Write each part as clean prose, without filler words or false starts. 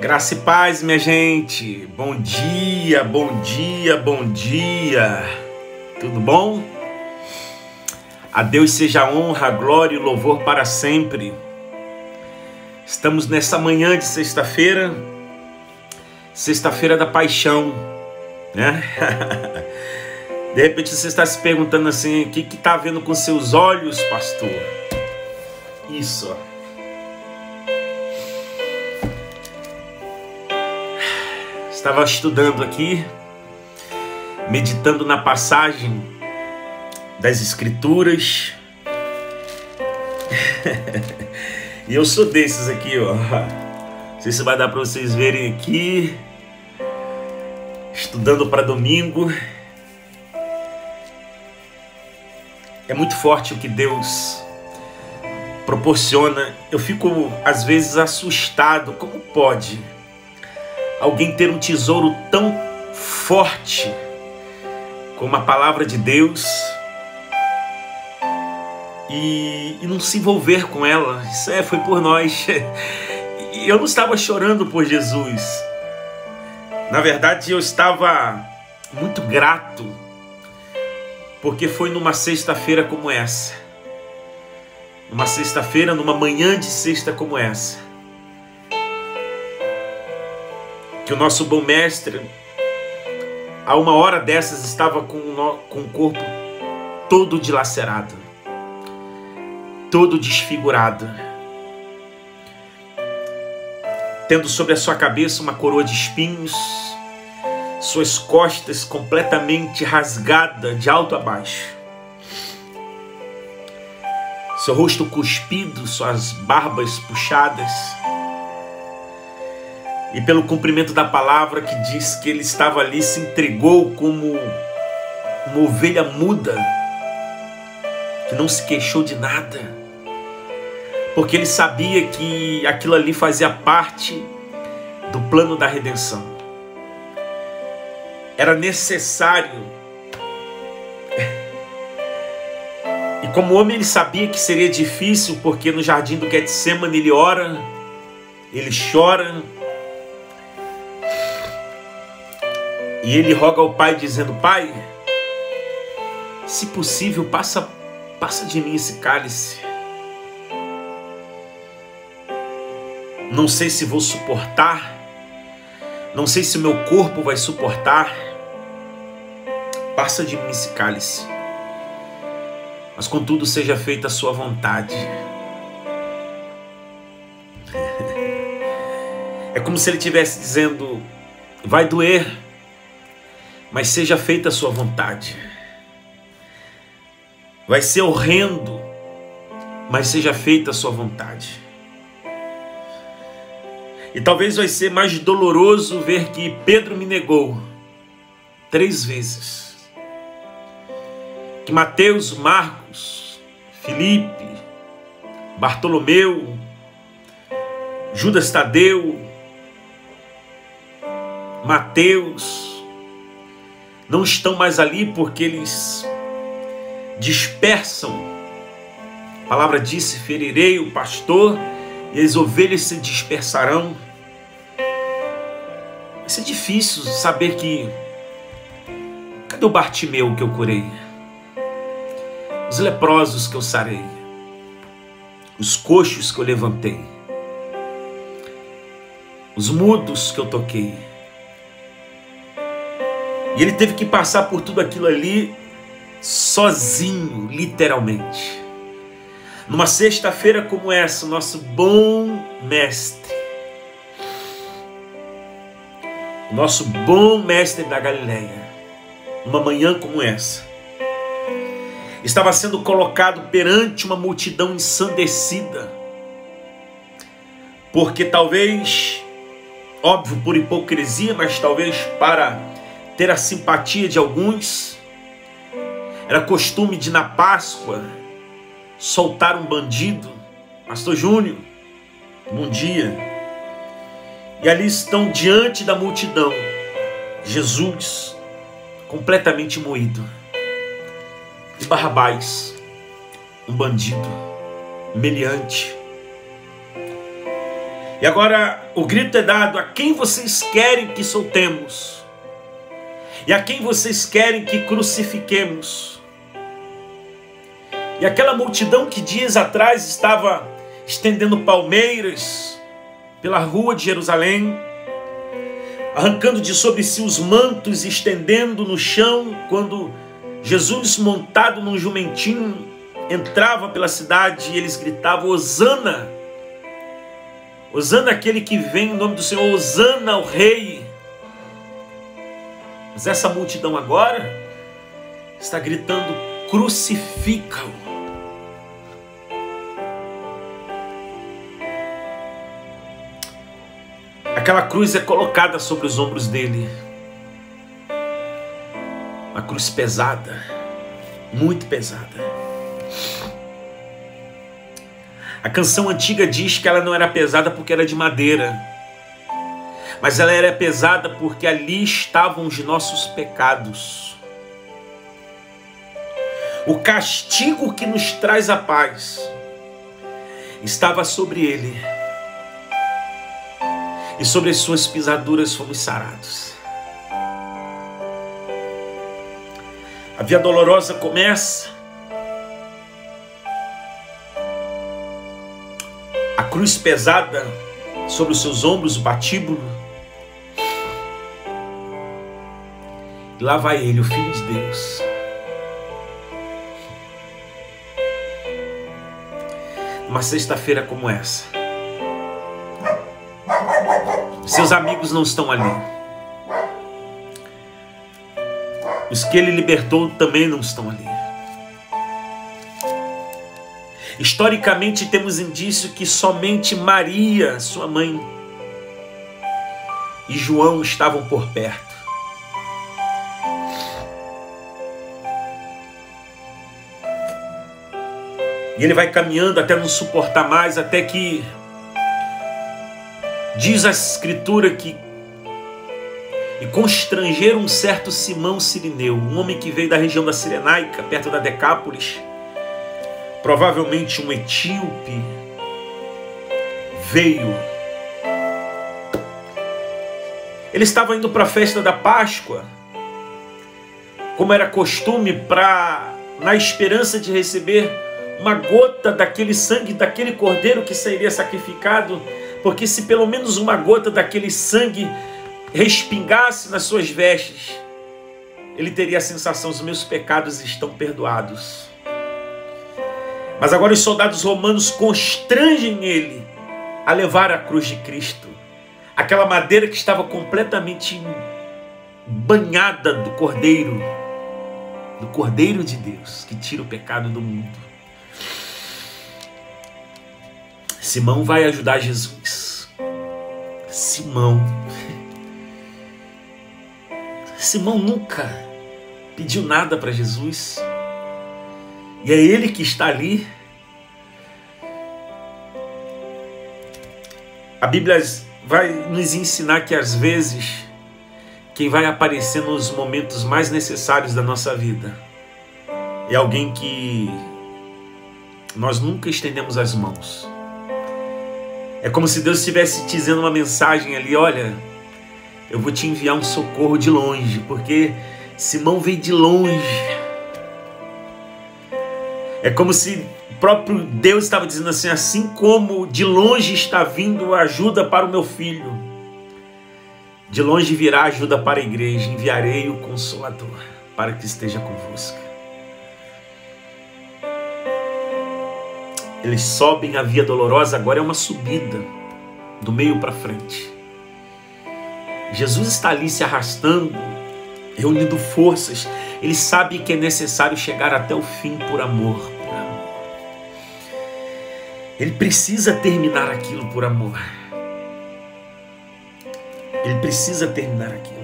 Graça e paz, minha gente. Bom dia, bom dia, bom dia. Tudo bom? A Deus seja a honra, a glória e o louvor para sempre. Estamos nessa manhã de sexta-feira, sexta-feira da paixão, né? De repente você está se perguntando assim, o que está vendo com seus olhos, pastor? Isso, ó. Estava estudando aqui, meditando na passagem das Escrituras. E eu sou desses aqui, ó. Não sei se vai dar para vocês verem aqui. Estudando para domingo. É muito forte o que Deus proporciona. Eu fico, às vezes, assustado. Como pode alguém ter um tesouro tão forte como a palavra de Deus e não se envolver com ela? Isso foi por nós. E eu não estava chorando por Jesus. Na verdade, eu estava muito grato, porque foi numa sexta-feira como essa. Numa sexta-feira, numa manhã de sexta como essa, que o nosso bom mestre, a uma hora dessas, estava com o corpo todo dilacerado, todo desfigurado, tendo sobre a sua cabeça uma coroa de espinhos, suas costas completamente rasgadas de alto a baixo, seu rosto cuspido, suas barbas puxadas. E pelo cumprimento da palavra que diz que ele estava ali, se entregou como uma ovelha muda, que não se queixou de nada, porque ele sabia que aquilo ali fazia parte do plano da redenção. Era necessário. E como homem ele sabia que seria difícil, porque no jardim do Getsemane ele ora, ele chora, e ele roga ao Pai dizendo: Pai, se possível, passa de mim esse cálice. Não sei se vou suportar, não sei se o meu corpo vai suportar. Passa de mim esse cálice, mas contudo seja feita a sua vontade. É como se ele estivesse dizendo: vai doer, mas seja feita a sua vontade. Vai ser horrendo, mas seja feita a sua vontade. E talvez vai ser mais doloroso ver que Pedro me negou 3 vezes. Que Mateus, Marcos, Filipe, Bartolomeu, Judas Tadeu, Mateus não estão mais ali porque eles dispersam. A palavra disse: ferirei o pastor e as ovelhas se dispersarão. Vai ser difícil saber que... Cadê o Bartimeu que eu curei? Os leprosos que eu sarei? Os coxos que eu levantei? Os mudos que eu toquei? E ele teve que passar por tudo aquilo ali sozinho, literalmente. Numa sexta-feira como essa, o nosso bom mestre, o nosso bom mestre da Galileia, numa manhã como essa, estava sendo colocado perante uma multidão ensandecida, porque talvez, óbvio, por hipocrisia, mas talvez para ter a simpatia de alguns, era costume de na Páscoa soltar um bandido. Pastor Júnior, bom dia. E ali estão diante da multidão Jesus completamente moído, e Barrabás, um bandido, meliante. E agora o grito é dado: a quem vocês querem que soltemos? E a quem vocês querem que crucifiquemos? E aquela multidão que dias atrás estava estendendo palmeiras pela rua de Jerusalém, arrancando de sobre si os mantos e estendendo no chão, quando Jesus, montado num jumentinho, entrava pela cidade e eles gritavam: Hosana! Hosana aquele que vem em nome do Senhor, Hosana ao Rei. Mas essa multidão agora está gritando: crucifica-o. Aquela cruz é colocada sobre os ombros dele. Uma cruz pesada, muito pesada. A canção antiga diz que ela não era pesada porque era de madeira, mas ela era pesada porque ali estavam os nossos pecados. O castigo que nos traz a paz estava sobre ele, e sobre as suas pisaduras fomos sarados. A via dolorosa começa. A cruz pesada sobre os seus ombros, o patíbulo. E lá vai ele, o Filho de Deus. Numa sexta-feira como essa. Seus amigos não estão ali. Os que ele libertou também não estão ali. Historicamente temos indício que somente Maria, sua mãe, e João estavam por perto. E ele vai caminhando até não suportar mais, até que diz a Escritura que e constrangeram um certo Simão Cirineu, um homem que veio da região da Cirenaica, perto da Decápolis, provavelmente um etíope, veio. Ele estava indo para a festa da Páscoa, como era costume, na esperança de receber uma gota daquele sangue, daquele cordeiro que seria sacrificado, porque se pelo menos uma gota daquele sangue respingasse nas suas vestes, ele teria a sensação: os meus pecados estão perdoados. Mas agora os soldados romanos constrangem ele a levar a cruz de Cristo, aquela madeira que estava completamente banhada do Cordeiro de Deus, que tira o pecado do mundo. Simão vai ajudar Jesus. Simão nunca pediu nada para Jesus. E é ele que está ali. A Bíblia vai nos ensinar que às vezes quem vai aparecer nos momentos mais necessários da nossa vida é alguém que nós nunca estendemos as mãos. É como se Deus estivesse te dizendo uma mensagem ali: olha, eu vou te enviar um socorro de longe, porque Simão veio de longe. É como se o próprio Deus estava dizendo assim: assim como de longe está vindo a ajuda para o meu filho, de longe virá ajuda para a igreja, enviarei o Consolador para que esteja convosco. Eles sobem a via dolorosa, agora é uma subida, do meio para frente. Jesus está ali se arrastando, reunindo forças. Ele sabe que é necessário chegar até o fim por amor. Ele precisa terminar aquilo por amor. Ele precisa terminar aquilo.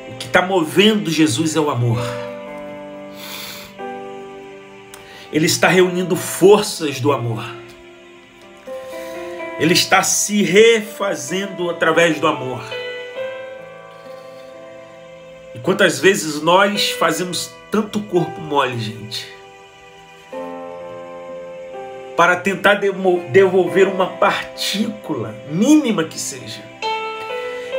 O que está movendo Jesus é o amor. Ele está reunindo forças do amor. Ele está se refazendo através do amor. E quantas vezes nós fazemos tanto corpo mole, gente, para tentar devolver uma partícula, mínima que seja,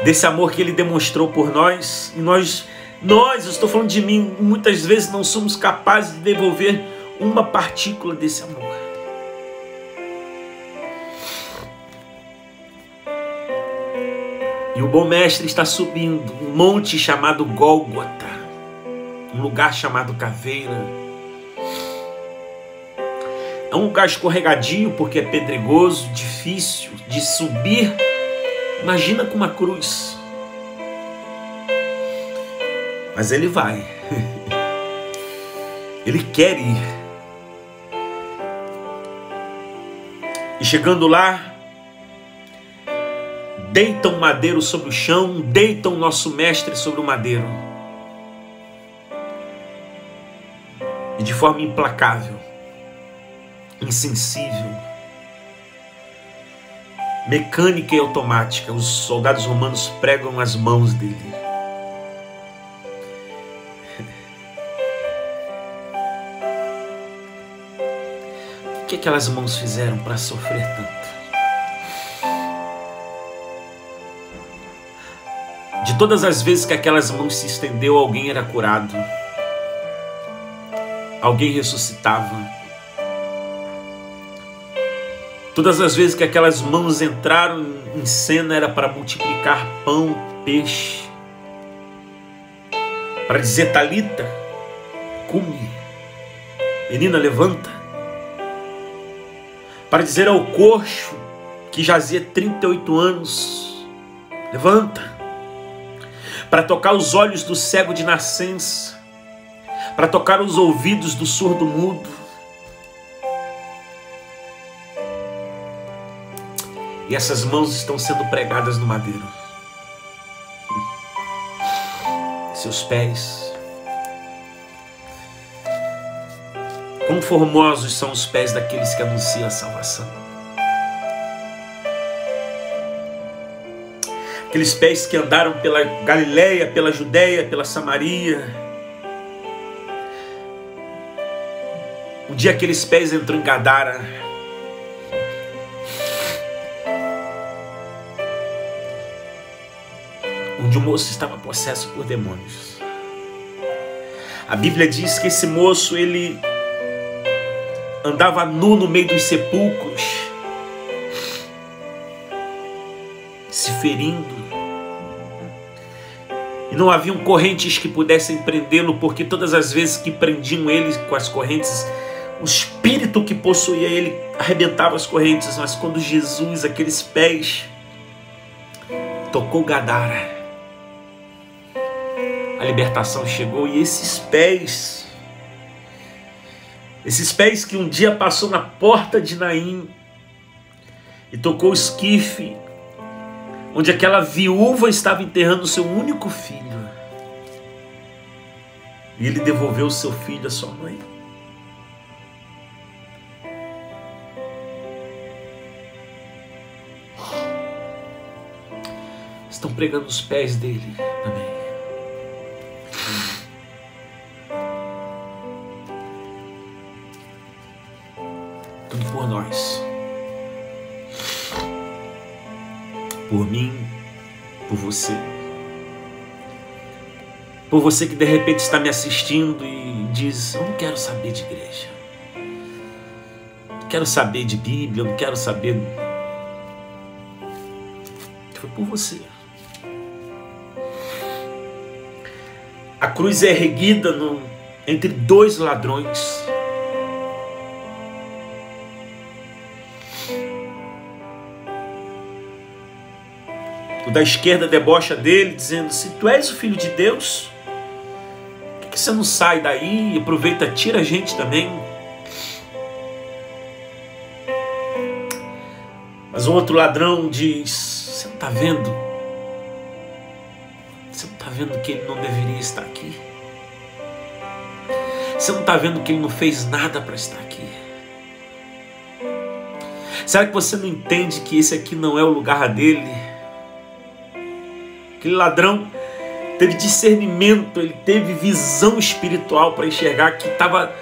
desse amor que Ele demonstrou por nós. E nós, eu estou falando de mim, muitas vezes não somos capazes de devolver uma partícula desse amor. E o bom mestre está subindo um monte chamado Gólgota, um lugar chamado Caveira. É um lugar escorregadio porque é pedregoso, difícil de subir. Imagina com uma cruz. Mas Ele vai. Ele quer ir. E chegando lá, deitam o madeiro sobre o chão, deitam o nosso mestre sobre o madeiro. E de forma implacável, insensível, mecânica e automática, os soldados romanos pregam as mãos dele. O que aquelas mãos fizeram para sofrer tanto? De todas as vezes que aquelas mãos se estendeu, alguém era curado, alguém ressuscitava. Todas as vezes que aquelas mãos entraram em cena era para multiplicar pão, peixe, para dizer: Talita, come, menina, levanta, para dizer ao coxo que jazia 38 anos: levanta, para tocar os olhos do cego de nascença, para tocar os ouvidos do surdo mudo. E essas mãos estão sendo pregadas no madeiro. Seus pés. Quão formosos são os pés daqueles que anunciam a salvação. Aqueles pés que andaram pela Galileia, pela Judeia, pela Samaria. Um dia aqueles pés entrou em Gadara. Onde o moço estava possesso por demônios. A Bíblia diz que esse moço, ele andava nu no meio dos sepulcros, se ferindo. E não haviam correntes que pudessem prendê-lo, porque todas as vezes que prendiam ele com as correntes, o espírito que possuía ele arrebentava as correntes. Mas quando Jesus, aqueles pés, tocou Gadara, a libertação chegou. E esses pés que um dia passou na porta de Naim e tocou o esquife onde aquela viúva estava enterrando o seu único filho, e ele devolveu o seu filho à sua mãe. Estão pregando os pés dele também. Tudo por nós. Por mim, por você. Por você que de repente está me assistindo e diz: eu não quero saber de igreja. Não quero saber de Bíblia, eu não quero saber. Foi por você. A cruz é erguida entre dois ladrões. O da esquerda debocha dele, dizendo: se tu és o filho de Deus, por que você não sai daí e aproveita, tira a gente também? Mas o outro ladrão diz: você não está vendo? Você não está vendo que ele não deveria estar aqui? Você não está vendo que ele não fez nada para estar aqui? Será que você não entende que esse aqui não é o lugar dele? Aquele ladrão teve discernimento, ele teve visão espiritual para enxergar que estava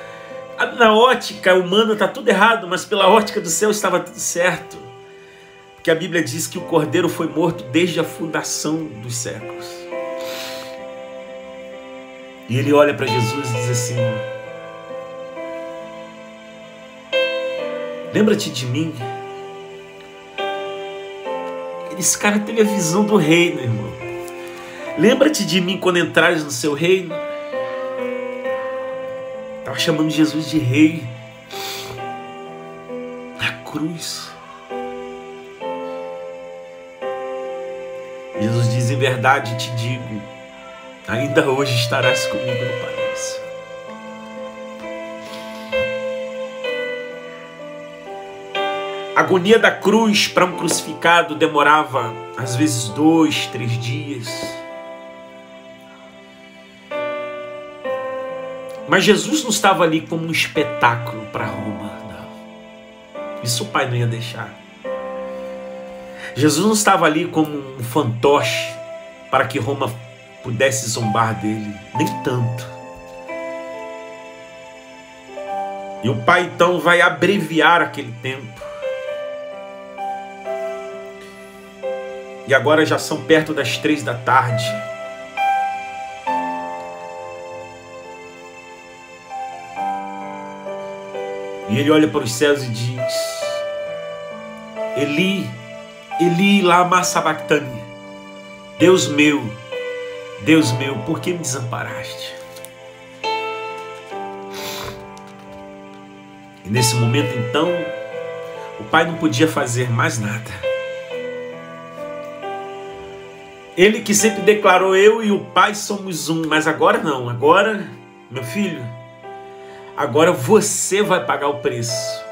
na ótica humana está tudo errado, mas pela ótica do céu estava tudo certo. Porque a Bíblia diz que o Cordeiro foi morto desde a fundação dos séculos. E ele olha para Jesus e diz assim: lembra-te de mim. Esse cara teve a visão do reino, irmão. Lembra-te de mim quando entrares no seu reino. Estava chamando Jesus de rei na cruz. Jesus diz: em verdade te digo, ainda hoje estarás comigo no paraíso. A agonia da cruz para um crucificado demorava às vezes 2, 3 dias. Mas Jesus não estava ali como um espetáculo para Roma, não. Isso o Pai não ia deixar. Jesus não estava ali como um fantoche para que Roma pudesse zombar dele, nem tanto. E o Pai então vai abreviar aquele tempo. E agora já são perto das 3 da tarde. E ele olha para os céus e diz: Eli, Eli, lama sabachthani. Deus meu, por que me desamparaste? E nesse momento então, o Pai não podia fazer mais nada. Ele que sempre declarou: eu e o Pai somos um, mas agora não, agora, meu filho, agora você vai pagar o preço.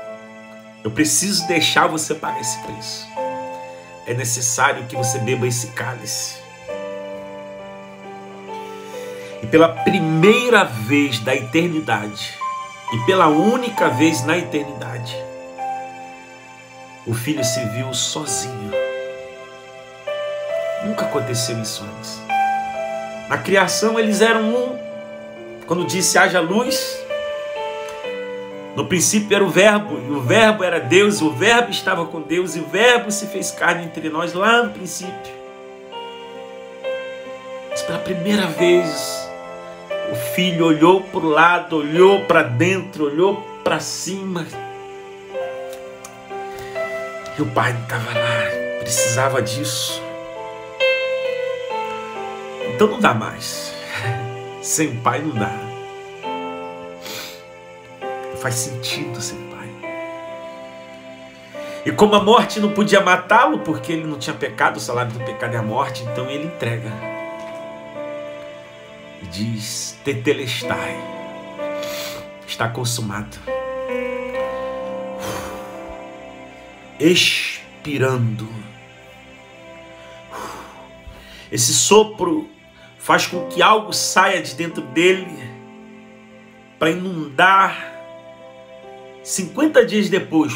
Eu preciso deixar você pagar esse preço. É necessário que você beba esse cálice. E pela primeira vez da eternidade, e pela única vez na eternidade, o Filho se viu sozinho. Nunca aconteceu isso antes. Na criação eles eram um. Quando disse haja luz, no princípio era o Verbo, e o Verbo era Deus, e o Verbo estava com Deus, e o Verbo se fez carne entre nós lá no princípio. Mas pela primeira vez, o Filho olhou para o lado, olhou para dentro, olhou para cima. E o Pai não estava lá, precisava disso. Então não dá mais. Sem Pai não dá. Não faz sentido sem Pai. E como a morte não podia matá-lo, porque ele não tinha pecado, o salário do pecado é a morte, então ele entrega. E diz: tetelestai. Está consumado. Expirando. Esse sopro faz com que algo saia de dentro dele para inundar. 50 dias depois,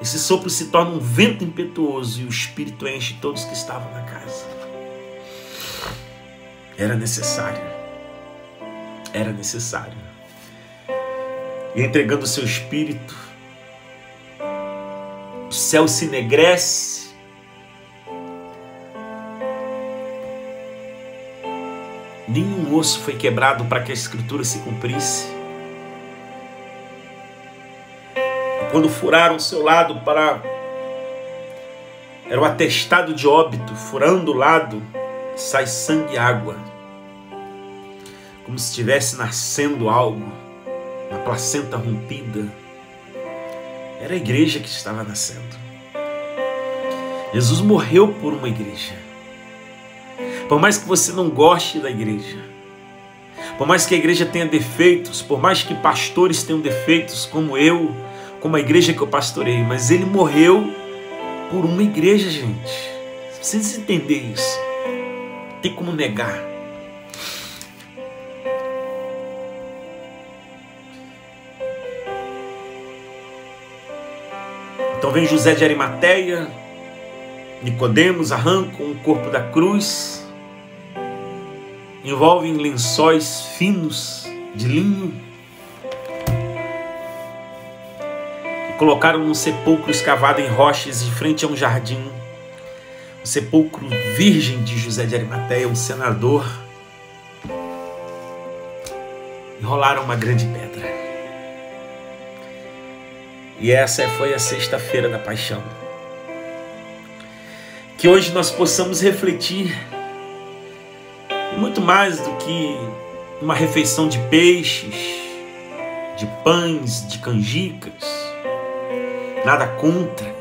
esse sopro se torna um vento impetuoso e o Espírito enche todos que estavam na casa. Era necessário. Era necessário. E entregando o seu Espírito, o céu se enegrece. Nenhum osso foi quebrado para que a Escritura se cumprisse. E quando furaram o seu lado era o atestado de óbito, furando o lado, sai sangue e água. Como se estivesse nascendo algo, uma placenta rompida. Era a igreja que estava nascendo. Jesus morreu por uma igreja. Por mais que você não goste da igreja, por mais que a igreja tenha defeitos, por mais que pastores tenham defeitos, como eu, como a igreja que eu pastorei, mas ele morreu por uma igreja, gente. Você precisa entender isso. Não tem como negar. Então vem José de Arimateia, Nicodemos, arrancam o corpo da cruz. envolvem lençóis finos de linho e colocaram num sepulcro escavado em rochas em frente a um jardim, o sepulcro virgem de José de Arimateia, um senador. Enrolaram uma grande pedra. E essa foi a sexta-feira da paixão. Que hoje nós possamos refletir, muito mais do que uma refeição de peixes, de pães, de canjicas, nada contra,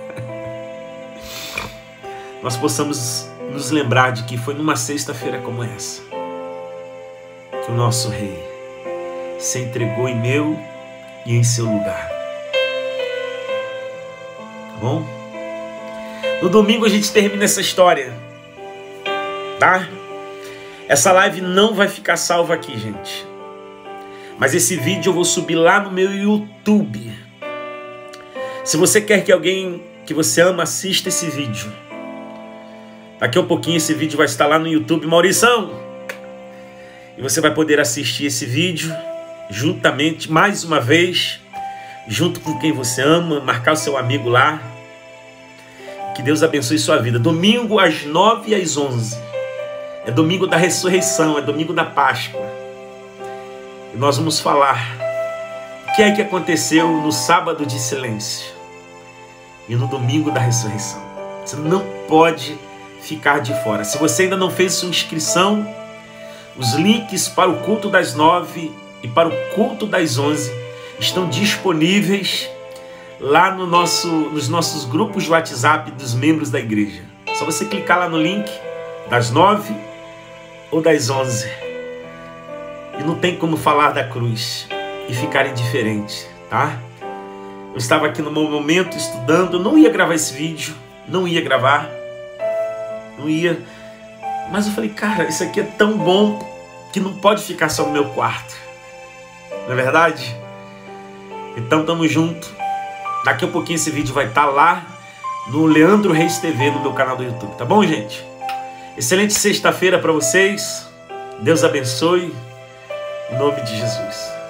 nós possamos nos lembrar de que foi numa sexta-feira como essa que o nosso rei se entregou em meu e em seu lugar. Tá bom? No domingo a gente termina essa história, tá? Essa live não vai ficar salva aqui, gente. Mas esse vídeo eu vou subir lá no meu YouTube. Se você quer que alguém que você ama assista esse vídeo, daqui a um pouquinho esse vídeo vai estar lá no YouTube, Maurição. E você vai poder assistir esse vídeo juntamente, mais uma vez, junto com quem você ama, marcar o seu amigo lá. Que Deus abençoe sua vida. Domingo às 9 e às 11. É domingo da ressurreição, é domingo da Páscoa. E nós vamos falar o que é que aconteceu no sábado de silêncio e no domingo da ressurreição. Você não pode ficar de fora. Se você ainda não fez sua inscrição, os links para o culto das 9 e para o culto das 11 estão disponíveis lá nos nossos grupos de WhatsApp dos membros da igreja. É só você clicar lá no link das 9 ou das 11. E não tem como falar da cruz e ficar indiferente, tá? Eu estava aqui no meu momento estudando, eu não ia gravar esse vídeo, não ia gravar, mas eu falei, cara, isso aqui é tão bom que não pode ficar só no meu quarto, não é verdade? Então tamo junto. Daqui a pouquinho esse vídeo vai estar lá no Leandro Reis TV, no meu canal do YouTube, tá bom, gente? Excelente sexta-feira para vocês. Deus abençoe. Em nome de Jesus.